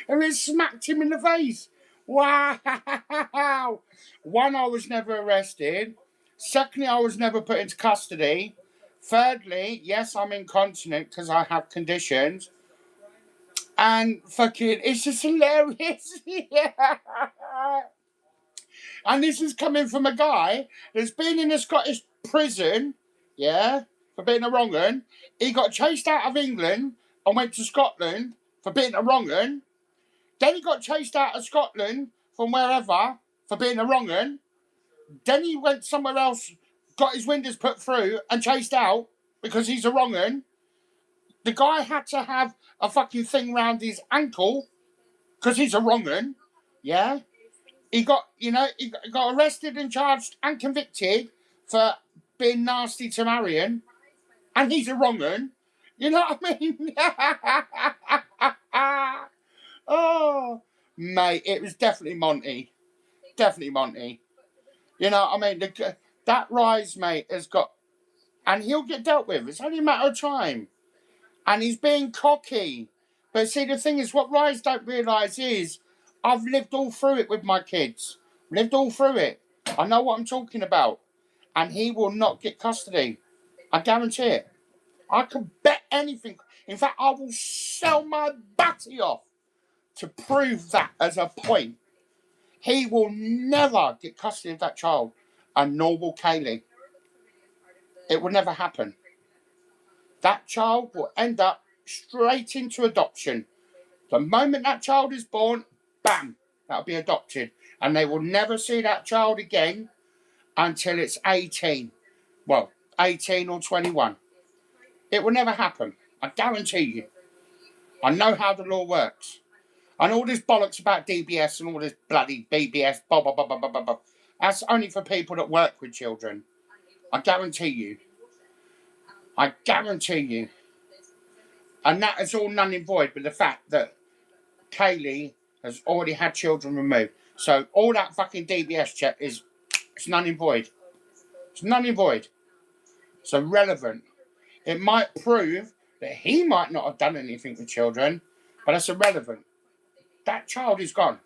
And it smacked him in the face. Wow. One, I was never arrested. Secondly, I was never put into custody. Thirdly, yes, I'm incontinent because I have conditions. And fucking, it's just hilarious. Yeah. And this is coming from a guy that's been in a Scottish prison, yeah, for being a wrong un. He got chased out of England and went to Scotland for being a wrong un. Then he got chased out of Scotland from wherever for being a wrong un. Then he went somewhere else, got his windows put through and chased out because he's a wrong un. The guy had to have a fucking thing round his ankle because he's a wrong un, yeah. He got, he got arrested and charged and convicted for being nasty to Marion, and he's a wrong un. You know what I mean? Oh, mate, it was definitely Monty. Definitely Monty. You know what I mean? That rise, mate, has got, and he'll get dealt with. It's only a matter of time. And he's being cocky. But see, the thing is, what Rise don't realise is, I've lived all through it with my kids. Lived all through it. I know what I'm talking about. And he will not get custody. I guarantee it. I can bet anything. In fact, I will sell my batty off to prove that as a point. He will never get custody of that child. And nor will Kaylee. It will never happen. That child will end up straight into adoption. The moment that child is born, bam, that'll be adopted. And they will never see that child again until it's 18. Well, 18 or 21. It will never happen. I guarantee you. I know how the law works. And all this bollocks about DBS and all this bloody BBS, blah, blah, blah, blah, blah, blah. That's only for people that work with children. I guarantee you. I guarantee you. And that is all null and void with the fact that Kaylee has already had children removed. So all that fucking DBS check is, it's null and void. It's null and void. It's irrelevant. It might prove that he might not have done anything with children, but it's irrelevant. That child is gone.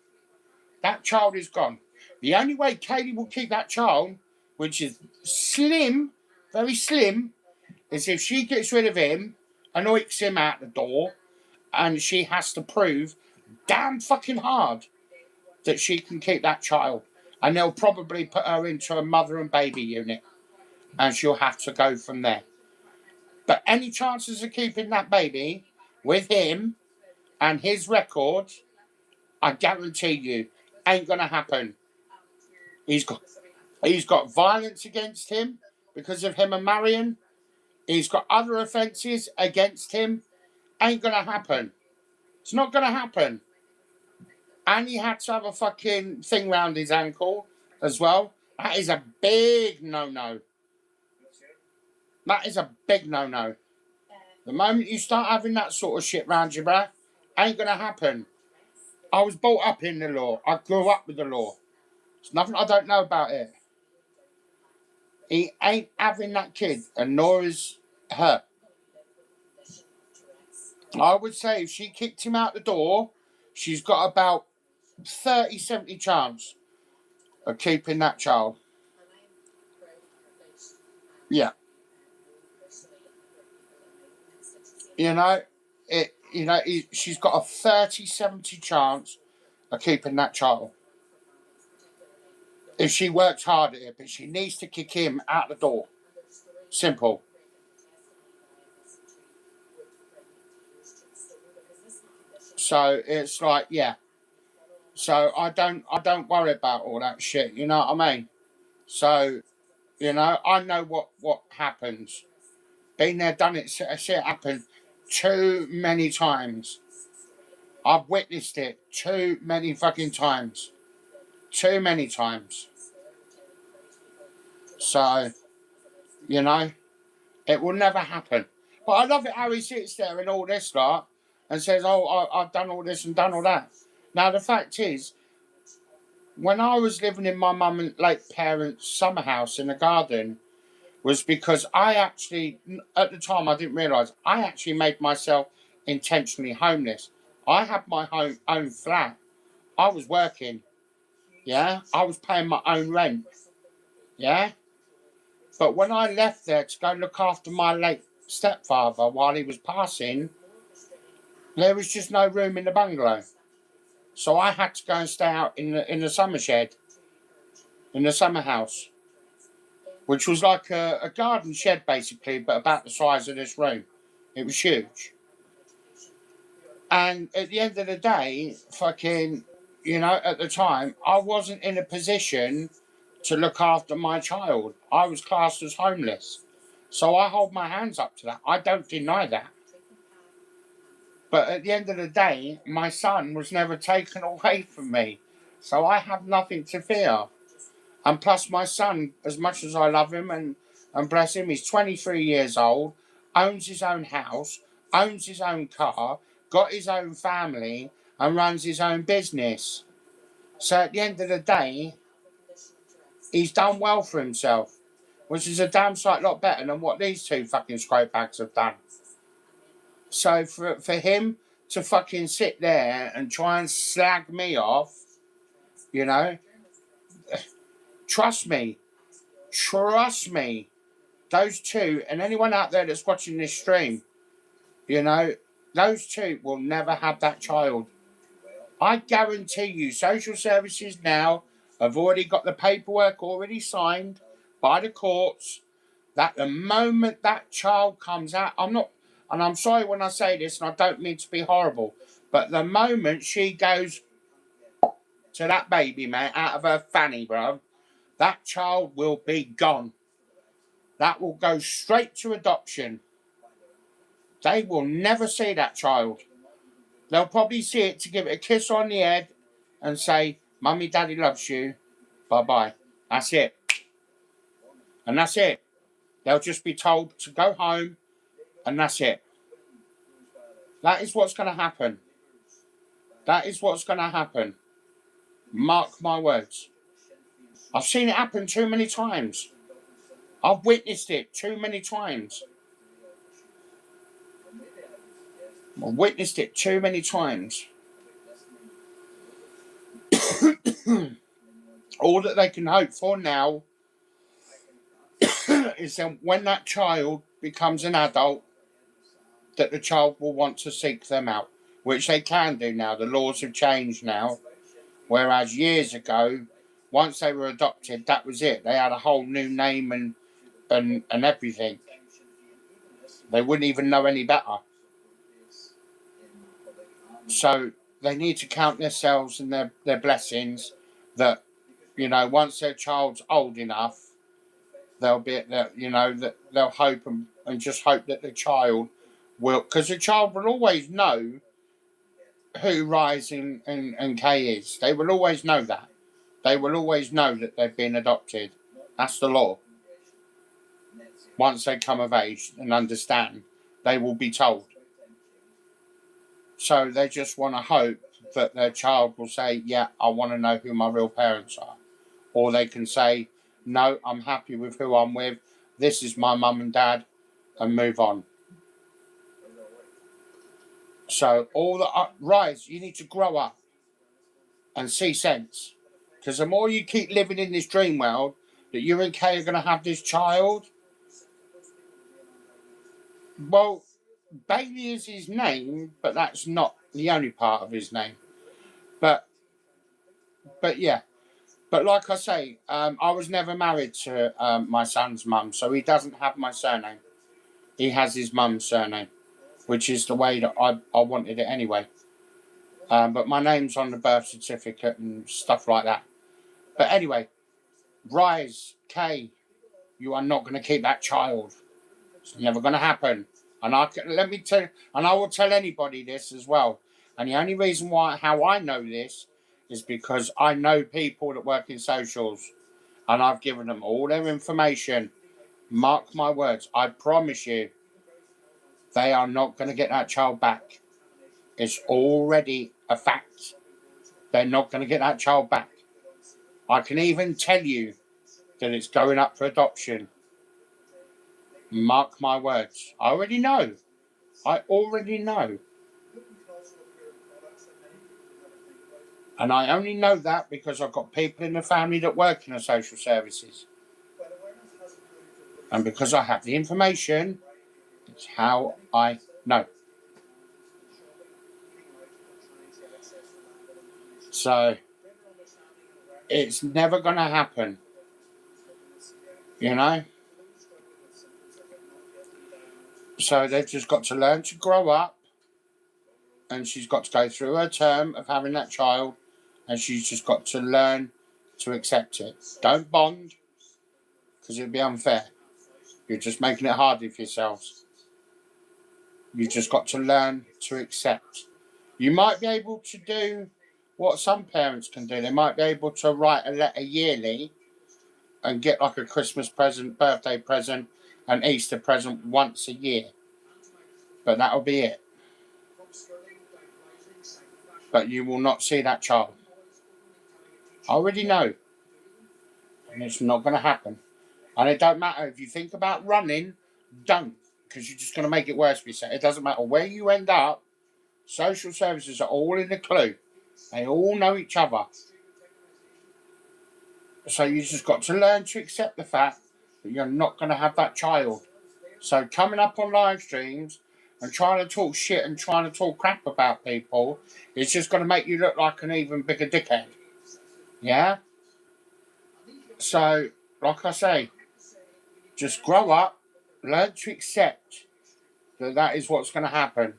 That child is gone. The only way Kaylee will keep that child, which is slim, very slim, is if she gets rid of him and oinks him out the door, and she has to prove damn fucking hard that she can keep that child. And they'll probably put her into a mother and baby unit, and she'll have to go from there. But any chances of keeping that baby with him and his record, I guarantee you, ain't gonna happen. He's got violence against him because of him and Marion. He's got other offences against him. Ain't gonna happen. It's not gonna happen. And he had to have a fucking thing round his ankle as well. That is a big no-no. That is a big no-no. The moment you start having that sort of shit round your back, ain't gonna happen. I was brought up in the law. I grew up with the law. There's nothing I don't know about it. He ain't having that kid, and nor is her. I would say if she kicked him out the door, she's got about 30-70 chance of keeping that child. Yeah. You know, she's got a 30-70 chance of keeping that child. If she works hard at it, but she needs to kick him out the door. Simple. So it's like, yeah. So I don't worry about all that shit, you know what I mean? So, I know what happens. Been there, done it, shit happen too many times. I've witnessed it too many fucking times. Too many times. So, it will never happen. But I love it how he sits there and all this lot and says, oh, I've done all this and done all that. Now, the fact is, when I was living in my mum and late parents' summer house in the garden, was because I actually, at the time I didn't realise, I actually made myself intentionally homeless. I had my own flat. I was working. Yeah, I was paying my own rent. Yeah, but when I left there to go look after my late stepfather while he was passing, there was just no room in the bungalow. So I had to go and stay out in the summer shed, in the summer house, which was like a garden shed basically, but about the size of this room. It was huge. And at the end of the day, fucking, you know, at the time, I wasn't in a position to look after my child. I was classed as homeless. So I hold my hands up to that. I don't deny that. But at the end of the day, my son was never taken away from me. So I have nothing to fear. And plus my son, as much as I love him and bless him, he's 23 years old, owns his own house, owns his own car, got his own family, and runs his own business. So at the end of the day, he's done well for himself, which is a damn sight lot better than what these two fucking scrapebags have done. So for him to fucking sit there and try and slag me off, you know, trust me, those two, and anyone out there that's watching this stream, you know, those two will never have that child. I guarantee you, social services now have already got the paperwork already signed by the courts that the moment that child comes out, and I'm sorry when I say this, and I don't mean to be horrible, but the moment she goes to that baby, man, out of her fanny, bro, that child will be gone. That will go straight to adoption. They will never see that child. They'll probably see it to give it a kiss on the head and say, Mummy, Daddy loves you. Bye-bye. That's it. And that's it. They'll just be told to go home and that's it. That is what's going to happen. That is what's going to happen. Mark my words. I've seen it happen too many times. I've witnessed it too many times. I've witnessed it too many times. All that they can hope for now is that when that child becomes an adult, that the child will want to seek them out, which they can do now. The laws have changed now, whereas years ago, once they were adopted, that was it. They had a whole new name and everything. They wouldn't even know any better. So they need to count themselves and their blessings that, you know, once their child's old enough, they'll be that, you know, that they'll hope and just hope that the child will, because the child will always know who Rise and Kay is. They will always know that. They will always know that they've been adopted. That's the law. Once they come of age and understand, they will be told. So they just want to hope that their child will say, yeah, I want to know who my real parents are. Or they can say, no, I'm happy with who I'm with. This is my mum and dad, and move on. So all the Rise, you need to grow up and see sense. Because the more you keep living in this dream world that you and Kay are going to have this child, well, Bailey is his name, but that's not the only part of his name. But yeah. But like I say, I was never married to my son's mum, so he doesn't have my surname. He has his mum's surname, which is the way that I wanted it anyway. But my name's on the birth certificate and stuff like that. But anyway, Rise, Kay, you are not going to keep that child. It's never going to happen. And I will tell anybody this as well. And the only reason how I know this is because I know people that work in socials, and I've given them all their information. Mark my words, I promise you, they are not going to get that child back. It's already a fact. They're not going to get that child back. I can even tell you that it's going up for adoption. Mark my words. I already know. And I only know that because I've got people in the family that work in the social services. And because I have the information, it's how I know. So, it's never going to happen. You know? So they've just got to learn to grow up. And she's got to go through her term of having that child. And she's just got to learn to accept it. Don't bond, because it'd be unfair. You're just making it harder for yourselves. You just got to learn to accept. You might be able to do what some parents can do. They might be able to write a letter yearly and get like a Christmas present, birthday present, and Easter present once a year. But that'll be it. But you will not see that child. I already know. And it's not going to happen. And it don't matter if you think about running, don't. Because you're just going to make it worse for yourself. It doesn't matter where you end up. Social services are all in the clue. They all know each other. So you just got to learn to accept the fact that you're not going to have that child. So coming up on live streams and trying to talk shit and trying to talk crap about people is just going to make you look like an even bigger dickhead. Yeah? So, like I say, just grow up, learn to accept that that is what's going to happen.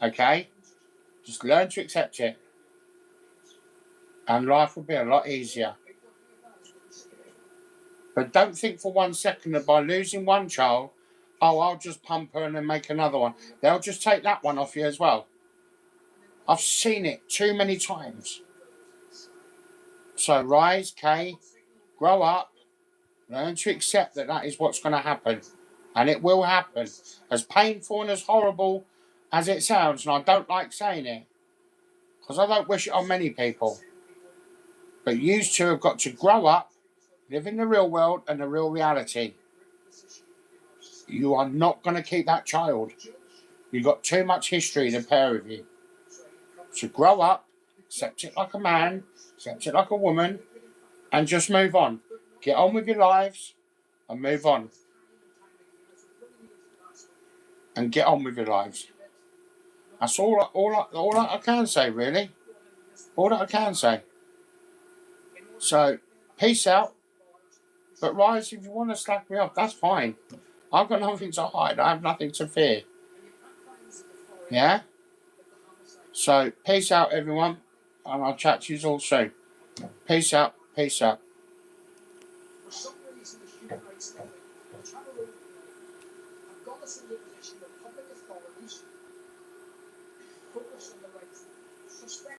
Okay? Just learn to accept it. And life will be a lot easier. But don't think for 1 second that by losing one child, oh, I'll just pump her and then make another one. They'll just take that one off you as well. I've seen it too many times. So rise, Kay, grow up, learn to accept that that is what's going to happen. And it will happen. As painful and as horrible as it sounds, and I don't like saying it, because I don't wish it on many people. But you two have got to grow up, live in the real world and the real reality. You are not going to keep that child. You've got too much history, the pair of you. So grow up, accept it like a man, accept it like a woman, and just move on. Get on with your lives and move on. And get on with your lives. That's all I can say, really. All that I can say. So, peace out. But Rise, if you want to slack me off, that's fine. I've got nothing to hide. I have nothing to fear. Yeah? So, peace out, everyone. And I'll chat to you all soon. Peace out. Peace out.